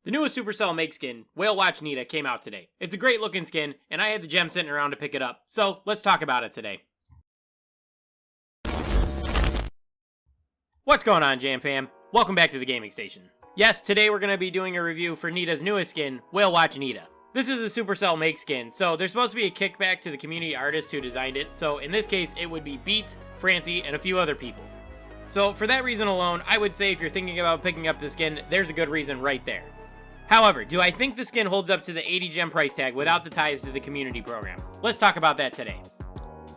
The newest Supercell Make Skin, Whalewatch Nita, came out today. It's a great looking skin, and I had the gem sitting around to pick it up, so let's talk about it today. What's going on, Jam Fam? Welcome back to the gaming station. Yes, today we're going to be doing a review for Nita's newest skin, Whalewatch Nita. This is a Supercell Make Skin, so there's supposed to be a kickback to the community artist who designed it, so in this case it would be Beats, Francie, and a few other people. So for that reason alone, I would say if you're thinking about picking up the skin, there's a good reason right there. However, do I think the skin holds up to the 80 gem price tag without the ties to the community program? Let's talk about that today.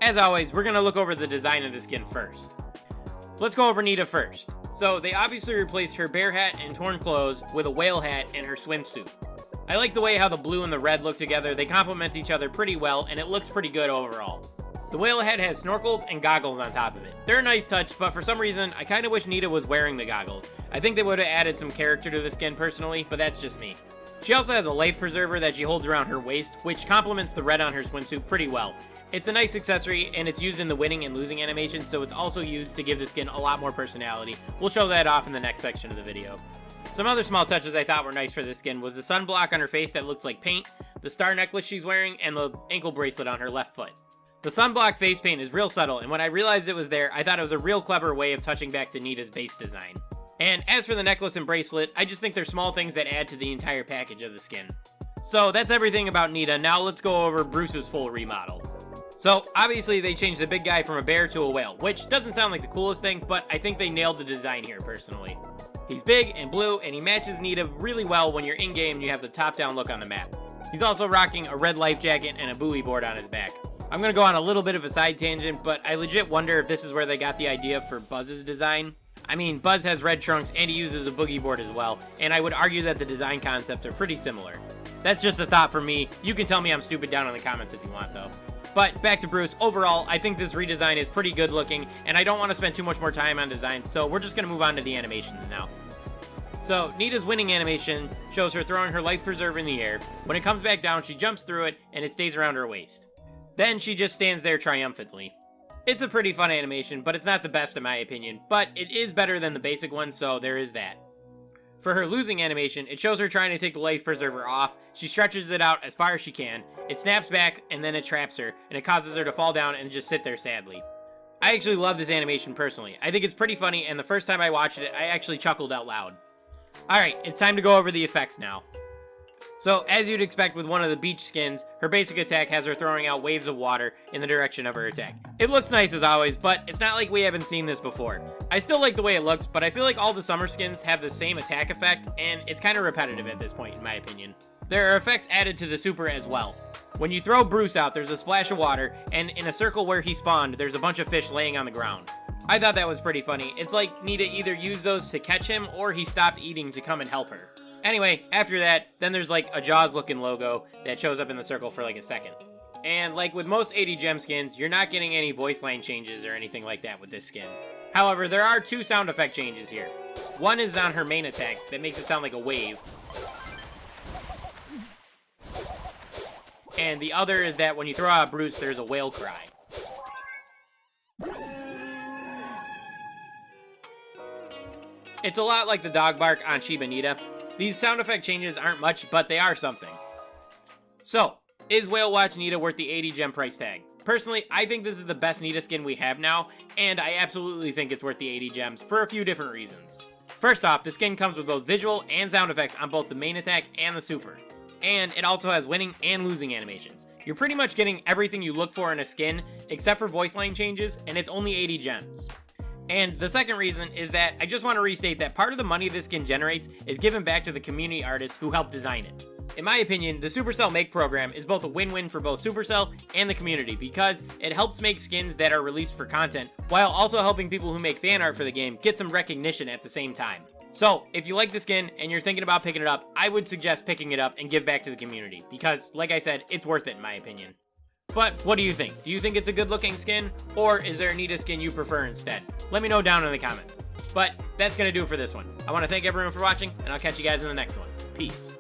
As always, we're going to look over the design of the skin first. Let's go over Nita first. So they obviously replaced her bear hat and torn clothes with a whale hat and her swimsuit. I like the way how the blue and the red look together. They complement each other pretty well and it looks pretty good overall. The whale hat has snorkels and goggles on top of it. They're a nice touch, but for some reason, I kind of wish Nita was wearing the goggles. I think they would have added some character to the skin personally, but that's just me. She also has a life preserver that she holds around her waist, which complements the red on her swimsuit pretty well. It's a nice accessory, and it's used in the winning and losing animation, so it's also used to give the skin a lot more personality. We'll show that off in the next section of the video. Some other small touches I thought were nice for this skin was the sunblock on her face that looks like paint, the star necklace she's wearing, and the ankle bracelet on her left foot. The sunblock face paint is real subtle, and when I realized it was there, I thought it was a real clever way of touching back to Nita's base design. And as for the necklace and bracelet, I just think they're small things that add to the entire package of the skin. So that's everything about Nita. Now let's go over Bruce's full remodel. So obviously they changed the big guy from a bear to a whale, which doesn't sound like the coolest thing, but I think they nailed the design here personally. He's big and blue, and he matches Nita really well when you're in-game and you have the top-down look on the map. He's also rocking a red life jacket and a buoy board on his back. I'm going to go on a little bit of a side tangent, but I legit wonder if this is where they got the idea for Buzz's design. I mean, Buzz has red trunks and he uses a boogie board as well, and I would argue that the design concepts are pretty similar. That's just a thought for me. You can tell me I'm stupid down in the comments if you want though. But back to Bruce, overall, I think this redesign is pretty good looking, and I don't want to spend too much more time on design, so we're just going to move on to the animations now. So, Nita's winning animation shows her throwing her life preserver in the air. When it comes back down, she jumps through it, and it stays around her waist. Then she just stands there triumphantly. It's a pretty fun animation, but it's not the best in my opinion, but it is better than the basic one, so there is that. For her losing animation, it shows her trying to take the life preserver off. She stretches it out as far as she can. It snaps back, and then it traps her, and it causes her to fall down and just sit there sadly. I actually love this animation personally. I think it's pretty funny, and the first time I watched it, I actually chuckled out loud. Alright, it's time to go over the effects now. So, as you'd expect with one of the beach skins, her basic attack has her throwing out waves of water in the direction of her attack. It looks nice as always, but it's not like we haven't seen this before. I still like the way it looks, but I feel like all the summer skins have the same attack effect, and it's kind of repetitive at this point in my opinion. There are effects added to the super as well. When you throw Bruce out, there's a splash of water, and in a circle where he spawned, there's a bunch of fish laying on the ground. I thought that was pretty funny. It's like Nita either used those to catch him, or he stopped eating to come and help her. Anyway, after that, then there's like a Jaws looking logo that shows up in the circle for like a second. And like with most 80 gem skins, you're not getting any voice line changes or anything like that with this skin. However, there are two sound effect changes here. One is on her main attack that makes it sound like a wave. And the other is that when you throw out Bruce, there's a whale cry. It's a lot like the dog bark on Shiba Nita. These sound effect changes aren't much, but they are something. So, is Whalewatch Nita worth the 80 gem price tag? Personally, I think this is the best Nita skin we have now, and I absolutely think it's worth the 80 gems for a few different reasons. First off, the skin comes with both visual and sound effects on both the main attack and the super. And it also has winning and losing animations. You're pretty much getting everything you look for in a skin, except for voice line changes, and it's only 80 gems. And the second reason is that I just want to restate that part of the money this skin generates is given back to the community artists who helped design it. In my opinion, the Supercell Make program is both a win-win for both Supercell and the community because it helps make skins that are released for content while also helping people who make fan art for the game get some recognition at the same time. So, if you like the skin and you're thinking about picking it up, I would suggest picking it up and give back to the community because, like I said, it's worth it in my opinion. But what do you think? Do you think it's a good looking skin? Or is there a Nita skin you prefer instead? Let me know down in the comments. But that's going to do it for this one. I want to thank everyone for watching, and I'll catch you guys in the next one. Peace.